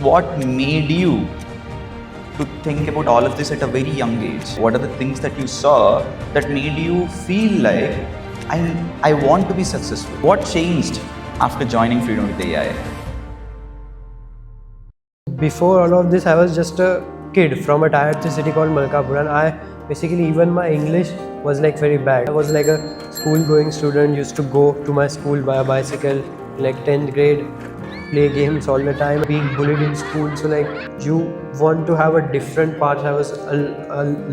What made you to think about all of this at a very young age? What are the things that you saw that made you feel like I want to be successful? What changed after joining Freedom with AI? Before all of this, I was just a kid from a tier 3 city called Malkapur, and I basically, even my English was like very bad. I was like a school going student, used to go to my school by a bicycle, like 10th grade, play games all the time, being bullied in school. So like you want to have a different path. I was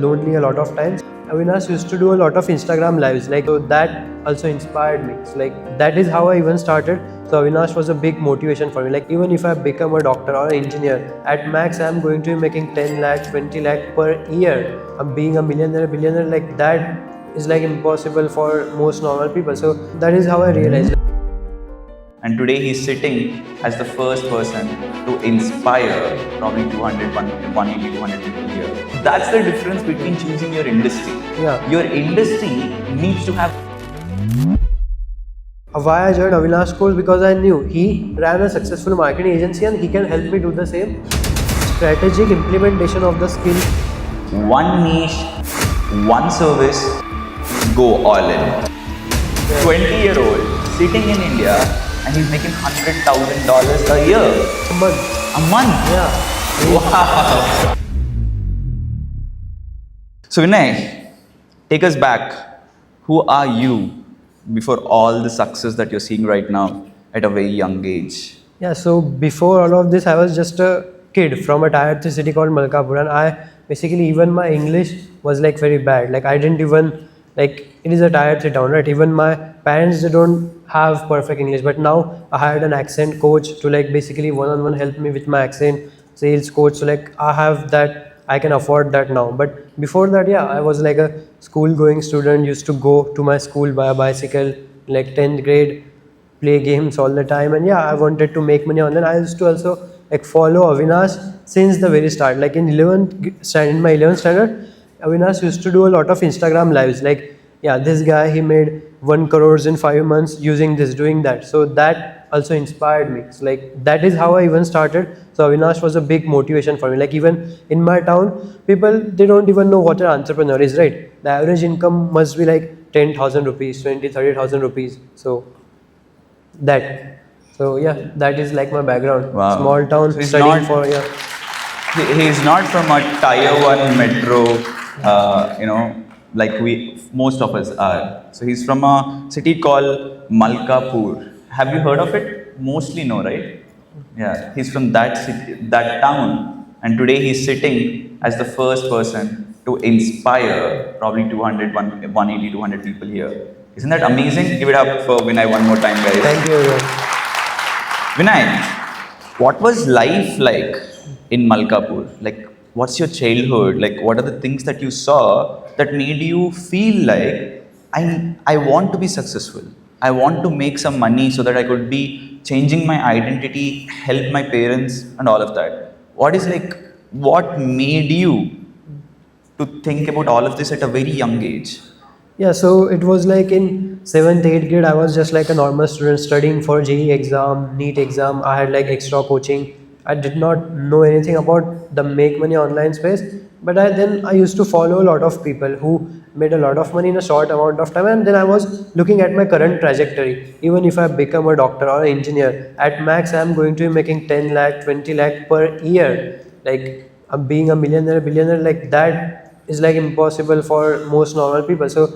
lonely a lot of times. Avinash used to do a lot of Instagram lives, like so that also inspired me. So like that is how I even started. So Avinash was a big motivation for me. Like even if I become a doctor or an engineer, at max I'm going to be making 10 lakh, 20 lakh per year. I'm being a millionaire, billionaire, like that is like impossible for most normal people. So that is how I realized. And today he's sitting as the first person to inspire probably 200, 180, 200 people here. That's the difference between choosing your industry. Yeah. Your industry needs to have. Why I joined Avinash Course? Because I knew he ran a successful marketing agency and he can help me do the same. Strategic implementation of the skill. One niche, one service, go all in. 20-year-old sitting in India and he's making $100,000 a year. A month. A month? Yeah. Wow. So Vinay, take us back. Who are you before all the success that you're seeing right now at a very young age? Yeah, so before all of this, I was just a kid from a tier 3 city called Malkapur, and I basically, even my English was like very bad. Like I didn't even, like it is a tier 3 town, right? Even my parents, they don't have perfect English, but now I hired an accent coach to like basically one-on-one help me with my accent, sales coach. So like I have that, I can afford that now. But before that, yeah, I was like a school going student, used to go to my school by a bicycle, like 10th grade, play games all the time. And yeah, I wanted to make money online. I used to also like follow Avinash since the very start. Like in 11th standard, Avinash used to do a lot of Instagram lives. Like, yeah, this guy, he made 1 crore in 5 months using this, doing that. So that also inspired me. So like that is how I even started. So Avinash was a big motivation for me. Like even in my town, people, they don't even know what an entrepreneur is, right? The average income must be like 10,000 rupees, 20, 30,000 rupees. So that. So yeah, that is like my background. Wow. Small town, So he's studying not- for, yeah. He's not from a tier 1 metro, like most of us are. So he's from a city called Malkapur. Have you heard of it? Mostly no, right? Yeah, he's from that city, that town, and today he's sitting as the first person to inspire probably 200, 180, 200 people here. Isn't that amazing? Give it up for Vinay one more time, guys. Thank you, everyone. Vinay, what was life like in Malkapur? Like, what's your childhood? Like, what are the things that you saw that made you feel like I want to be successful? I want to make some money so that I could be changing my identity, help my parents, and all of that. What made you to think about all of this at a very young age? Yeah, so it was like in 7th, 8th grade, I was just like a normal student studying for JEE exam, NEET exam. I had like extra coaching. I did not know anything about the make money online space, but I used to follow a lot of people who made a lot of money in a short amount of time, and then I was looking at my current trajectory. Even if I become a doctor or an engineer, at max I'm going to be making 10 lakh, 20 lakh per year. Like I'm being a millionaire, billionaire, like that is like impossible for most normal people. So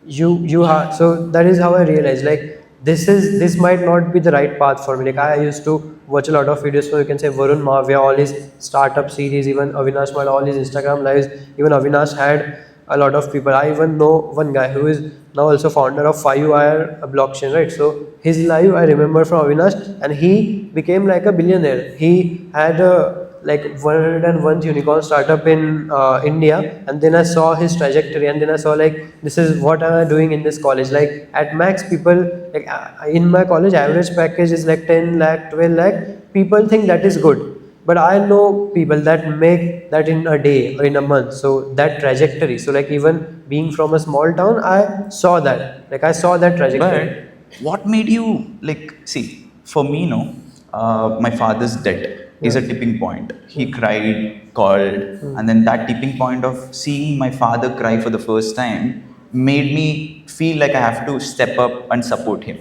so that is how I realized, like this might not be the right path for me. Like I used to watch a lot of videos, so you can say Varun Mavya, all his startup series, even Avinash Mal, all his Instagram lives. Even Avinash had a lot of people. I even know one guy who is now also founder of 5Wire, a blockchain, right? So his live I remember from Avinash, and he became like a billionaire. He had a like 101 unicorn startup in India, and then I saw his trajectory, and then I saw like this is what am I doing in this college. Like at max, people like in my college average package is like 10 lakh, 12 lakh. People think that is good, but I know people that make that in a day or in a month. So that trajectory. So like even being from a small town, I saw that. Like I saw that trajectory. But what made you see? For me, no, my father's debt. is a tipping point. He cried, called, and then that tipping point of seeing my father cry for the first time made me feel like I have to step up and support him.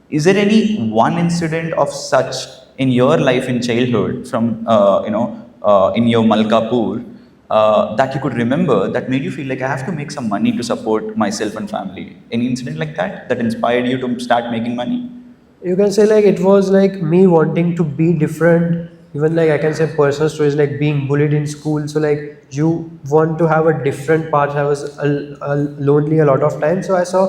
Is there any one incident of such in your life in childhood from in your Malkapur that you could remember that made you feel like I have to make some money to support myself and family? Any incident like that that inspired you to start making money? You can say like it was like me wanting to be different. Even like I can say personal stories like being bullied in school. So like you want to have a different path. I was lonely a lot of times, so I saw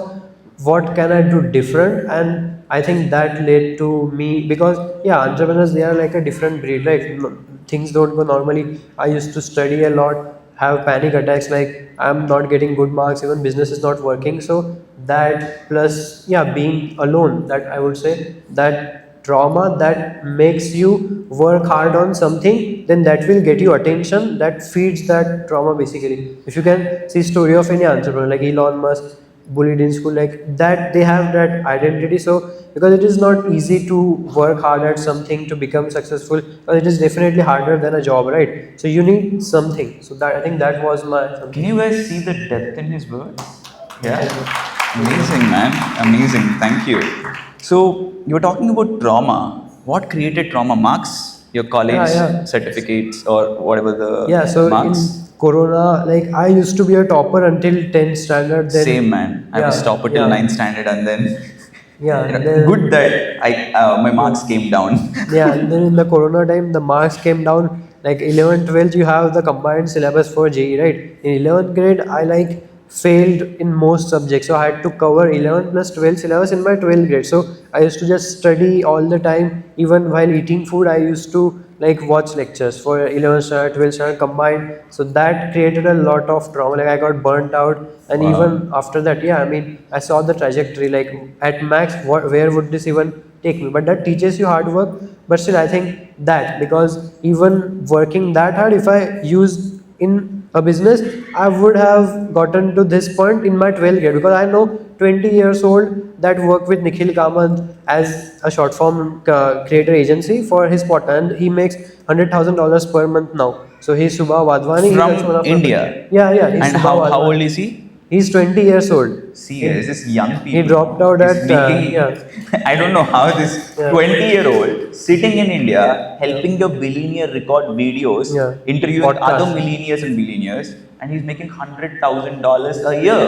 what can I do different, and I think that led to me because yeah, entrepreneurs they are like a different breed, right? Things don't go normally. I used to study a lot, have panic attacks like I'm not getting good marks, even business is not working. So that plus yeah, being alone, that I would say that trauma that makes you work hard on something, then that will get you attention, that feeds that trauma basically. If you can see story of any entrepreneur like Elon Musk, bullied in school like that, they have that identity. So because it is not easy to work hard at something to become successful, but it is definitely harder than a job, right? So you need something. So that I think that was my Can something. you guys see the depth in his words? Yeah. Amazing, man. Amazing. Thank you. So, you were talking about trauma. What created trauma? Marks? Your college Yeah. certificates or whatever the Yeah, so in marks? Corona, like I used to be a topper until 10th standard. Then Same, man. I was topper till ninth standard and then yeah, good then that my marks came down. yeah, and then in the Corona time, the marks came down. Like 11th, 12th, you have the combined syllabus for JE, right? In 11th grade, I like failed in most subjects, so I had to cover 11th plus 12th syllabus in my 12th grade. So I used to just study all the time. Even while eating food, I used to like watch lectures for 11th standard, 12th standard combined. So that created a lot of trauma. Like I got burnt out, and Wow. even after that, yeah, I mean, I saw the trajectory. Like at max, where would this even take me? But that teaches you hard work. But still I think that because even working that hard, if I used in a business, I would have gotten to this point in my 12th grade, because I know 20 years old that work with Nikhil Kamant as a short form creator agency for his pot, and he makes $100,000 per month now. So he's Subha Wadhwani. He's also one From of my India. yeah, he's And Subha how old Wadhwani. is he? He's 20 years old. See, guys, this young people. He dropped out is at making. yeah. I don't know how this Yeah. 20-year-old sitting in India helping a billionaire record videos, Yeah. interviewing Podcast. other millionaires and billionaires, and he's making $100,000 a year.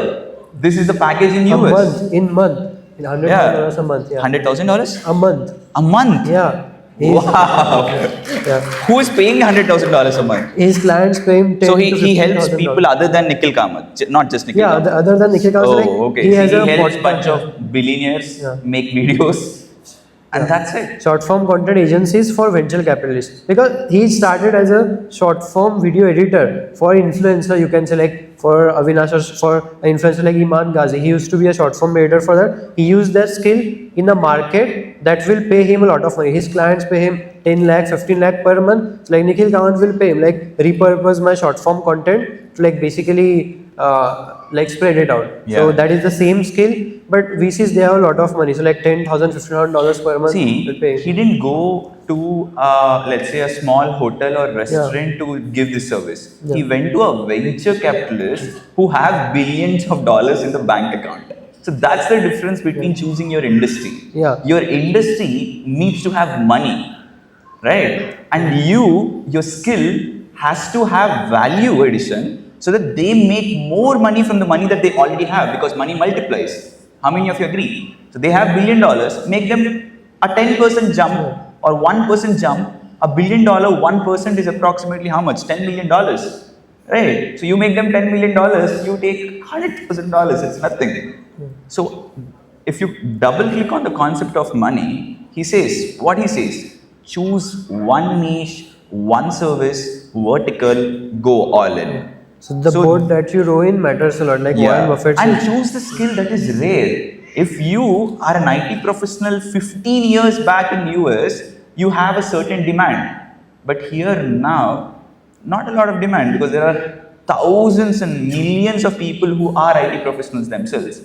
This is the package in A US. month, in $100,000 a month. Yeah. $100,000 A month. a month. Yeah. Wow. Yeah. Who is paying $100,000 a month? His clients pay him 10 So to he helps $15,000. people other than Nikhil Kamath, not just Nikhil Yeah, Kamath. other than Nikhil Kamath, like, Oh, okay. he has He a helps podcast. bunch of billionaires Yeah. make videos, and that's it. Short form content agencies for venture capitalists, because he started as a short form video editor for influencer, you can say, like for Avinash or for an influencer like Iman Ghazi. He used to be a short form editor for that. He used that skill in a market that will pay him a lot of money. His clients pay him 10 lakh 15 lakh per month. So like Nikhil Kamath will pay him, like repurpose my short form content to like basically like spread it out. So Yeah. that is the same skill, but VCs they have a lot of money. So like $10,000 $1,500 per month will See, pay. he didn't go to, let's say, a small hotel or restaurant to give this service. Yeah. He went to a venture capitalist who have billions of dollars in the bank account. So that's the difference between choosing your industry. Yeah. Your industry needs to have money, right? And your skill has to have value addition so that they make more money from the money that they already have, because money multiplies. How many of you agree? So they have $1 billion, make them a 10% jump or 1% jump. $1 billion, 1% is approximately how much? $10 million, right? So you make them $10 million, you take $100,000, it's nothing. So if you double click on the concept of money, he says, choose one niche, one service, vertical, go all in. So the boat that you row in matters a lot, like Warren Buffett And says. choose the skill that is rare. If you are an IT professional 15 years back in US, you have a certain demand. But here now, not a lot of demand, because there are thousands and millions of people who are IT professionals themselves.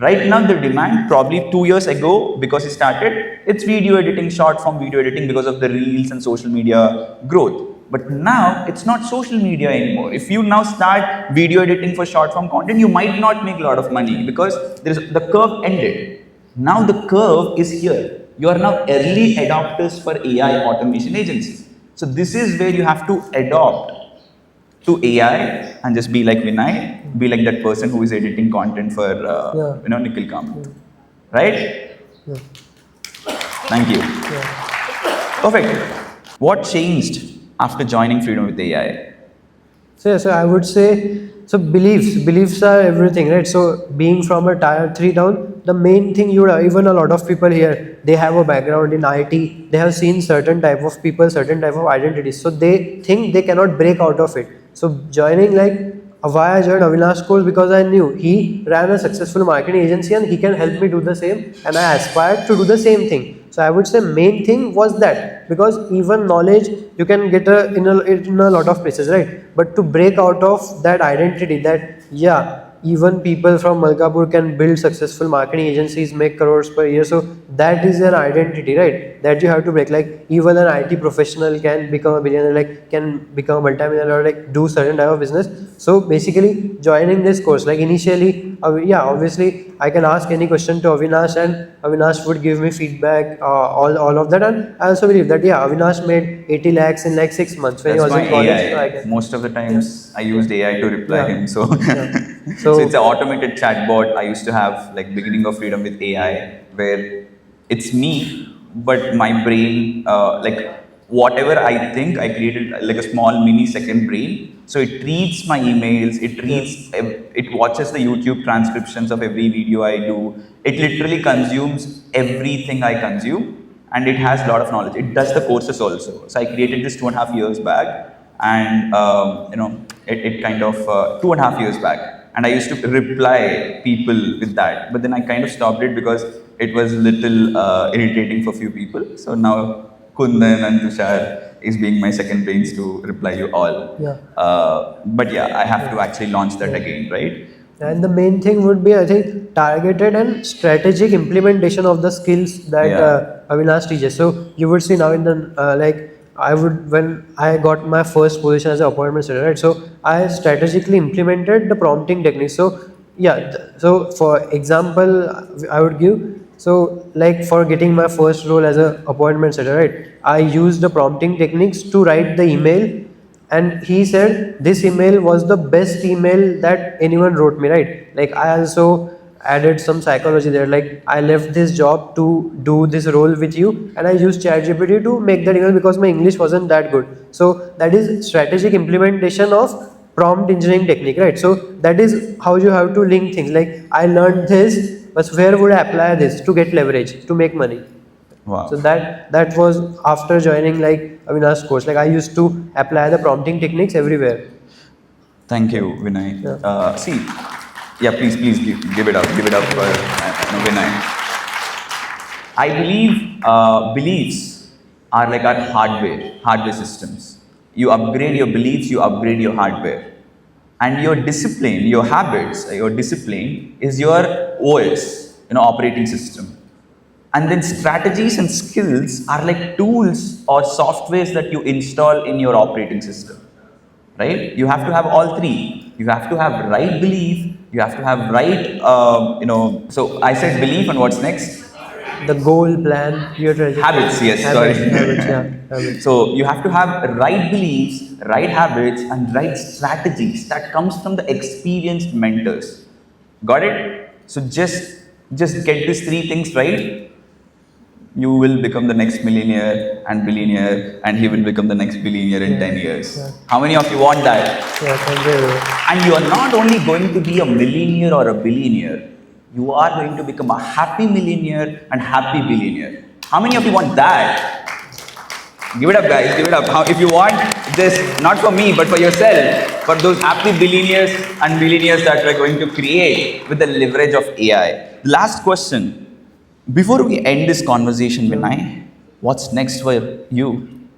Right now, the demand probably 2 years ago, because it started, it's video editing, short form video editing because of the reels and social media growth. But now it's not social media anymore. If you now start video editing for short form content, you might not make a lot of money because the curve ended. Now the curve is here. You are now early adopters for AI automation agencies. So this is where you have to adopt to AI and just be like Vinay, be like that person who is editing content for Yeah. Nikhil Kamath, right? Yeah. Thank you. Yeah. Perfect. What changed after joining Freedom with AI? So I would say, so beliefs are everything, right? So being from a tier 3 town, the main thing you would have, even a lot of people here, they have a background in IT, they have seen certain type of people, certain type of identities. So they think they cannot break out of it. So joining like why I joined Avinash course, because I knew he ran a successful marketing agency and he can help me do the same, and I aspired to do the same thing. So I would say main thing was that, because even knowledge you can get in a lot of places, right? But to break out of that identity, that yeah, even people from Malkapur can build successful marketing agencies, make crores per year. So that is an identity, right? That you have to break. Like even an IT professional can become a billionaire, like can become a multi-millionaire, or like do certain type of business. So basically, joining this course, like initially, yeah, obviously, I can ask any question to Avinash, and Avinash would give me feedback, all of that. And I also believe that yeah, Avinash made 80 lakhs in like 6 months when he That's was my in college. So I AI. can, Most of the yeah, times I used yeah, AI to reply yeah, him. So, yeah. so it's So an automated chatbot I used to have, like beginning of Freedom with AI, where it's me, but my brain, like whatever I think, I created like a small mini second brain. So it reads my emails, yeah, it watches the YouTube transcriptions of every video I do. It literally consumes everything I consume, and it has a lot of knowledge. It does the courses also. So I created this 2.5 years back, and it kind of 2.5 years back, and I used to reply people with that. But then I kind of stopped it because it was little irritating for few people. So now Kundan and Tushar is being my second brains to reply you all. yeah. But yeah, I have Yeah. to actually launch that Yeah. again, right? And the main thing would be, I think, targeted and strategic implementation of the skills that Yeah. Avinash teaches. So you would see now in the like I would, when I got my first position as an appointment setter, right? So I strategically implemented the prompting technique. So yeah, so for example, I would give. So like for getting my first role as a appointment setter, right? I used the prompting techniques to write the email, and he said this email was the best email that anyone wrote me, right? Like I also added some psychology there, like I left this job to do this role with you, and I used ChatGPT to make that email because my English wasn't that good. So that is strategic implementation of prompt engineering technique, right? So that is how you have to link things, like I learned this, but where would I apply this to get leverage to make money? So Wow. that was after joining like Avinash course. Like I used to apply the prompting techniques everywhere. Thank Yeah. you, Vinay. Yeah. See, yeah, please give it up for Vinay. I believe beliefs are like our hardware systems. You upgrade your beliefs, you upgrade your hardware. And your discipline, your habits, your discipline is your OS, operating system. And then strategies and skills are like tools or softwares that you install in your operating system, right? You have to have all three. You have to have right belief, you have to have right, so I said belief, and what's next? The goal, plan, your trajectory. Habits, yes, sorry. Habits, yeah, habits. So you have to have right beliefs, right habits, and right strategies that comes from the experienced mentors. Got it? So just get these three things right. You will become the next millionaire and billionaire, and he will become the next billionaire in Yeah, 10 years. yeah, How many of you want that? yeah. Thank you. And you are not only going to be a millionaire or a billionaire, you are going to become a happy millionaire and happy billionaire. How many of you want that? Give it up, guys, give it up. If you want this, not for me, but for yourself, for those happy billionaires and billionaires that we're going to create with the leverage of AI. Last question. Before we end this conversation, Vinay, what's next for you?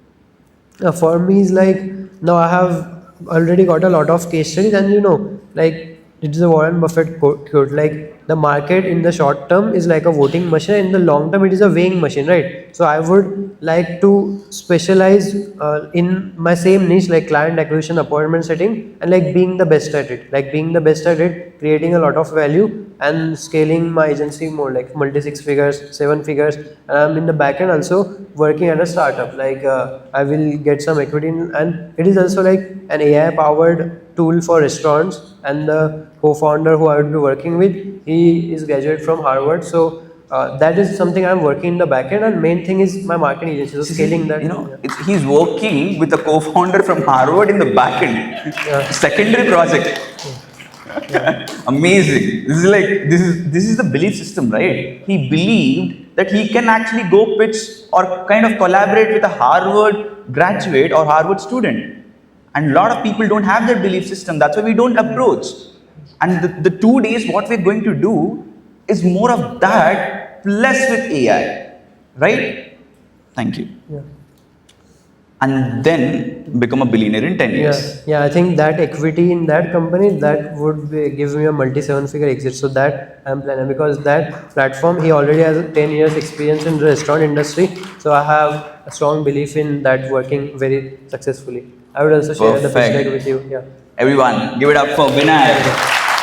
For me, is like now I have already got a lot of case studies, and like it's the Warren Buffett quote, like the market in the short term is like a voting machine, in the long term it is a weighing machine, right? So I would like to specialize in my same niche, like client acquisition, appointment setting, and like being the best at it, creating a lot of value and scaling my agency more, like multi 6 figures, 7 figures. And I'm in the back end also working at a startup, like I will get some equity in, and it is also like an AI powered tool for restaurants. And the co-founder who I would be working with, he is graduate from Harvard. So that is something I'm working in the back end, and main thing is my marketing agency, so scaling that. You know, he's working with a co-founder from Harvard in the back end. Yeah. Secondary project. Amazing. This is the belief system, right? He believed that he can actually go pitch or kind of collaborate with a Harvard graduate or Harvard student. And a lot of people don't have that belief system. That's why we don't approach. And the 2 days, what we're going to do is more of that plus with AI, right? Thank you. Yeah. And then become a billionaire in 10 years. Yeah, I think that equity in that company, that would give me a multi 7 figure exit. So that I'm planning, because that platform, he already has 10 years experience in the restaurant industry. So I have a strong belief in that working very successfully. I would also share the pitch deck with you. Yeah. Everyone, give it up for Vinay.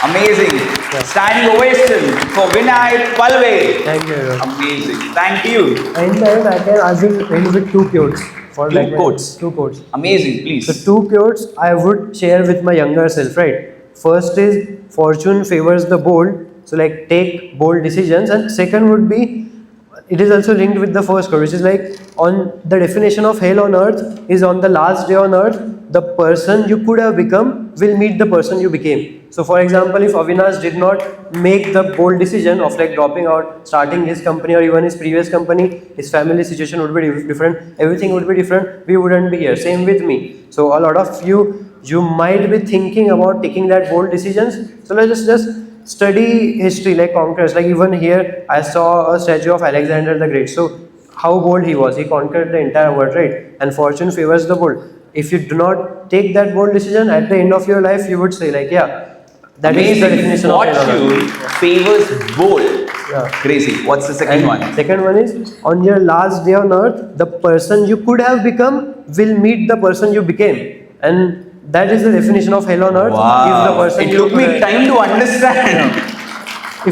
Amazing. Standing ovation for Vinay Palve. Thank you. Amazing. Thank you. And then I will end with 2 quotes. For Two quotes. 2 quotes. Amazing, please. So 2 quotes I would share with my younger self, right? First is fortune favors the bold, so like take bold decisions. And second would be, it is also linked with the first quote, which is like, on the definition of hell on earth is, on the last day on earth, the person you could have become will meet the person you became. So for example, if Avinash did not make the bold decision of like dropping out, starting his company or even his previous company, his family situation would be different, everything would be different, we wouldn't be here. Same with me. So a lot of you might be thinking about taking that bold decisions. So let's just study history like conquerors. Like even here, I saw a statue of Alexander the Great. So how bold he was, he conquered the entire world, right? And fortune favors the bold. If you do not take that bold decision, at the end of your life, you would say like, yeah, that is the definition of fortune favors bold. Yeah. Crazy. What's the second one? Second one is, on your last day on earth, the person you could have become will meet the person you became. And that is the definition of hell on earth. Wow. If the person it took me time to understand.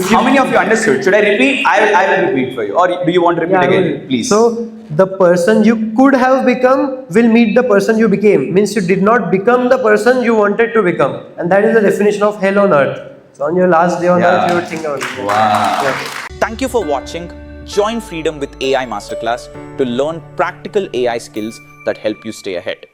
How many of you understood? Should I repeat? I will repeat for you. Or do you want to repeat again? Please. So, the person you could have become will meet the person you became. Means you did not become the person you wanted to become. And that is the definition of hell on earth. So, on your last day on earth, you would think about it. Wow. Yeah. Thank you for watching. Join Freedom with AI Masterclass to learn practical AI skills that help you stay ahead.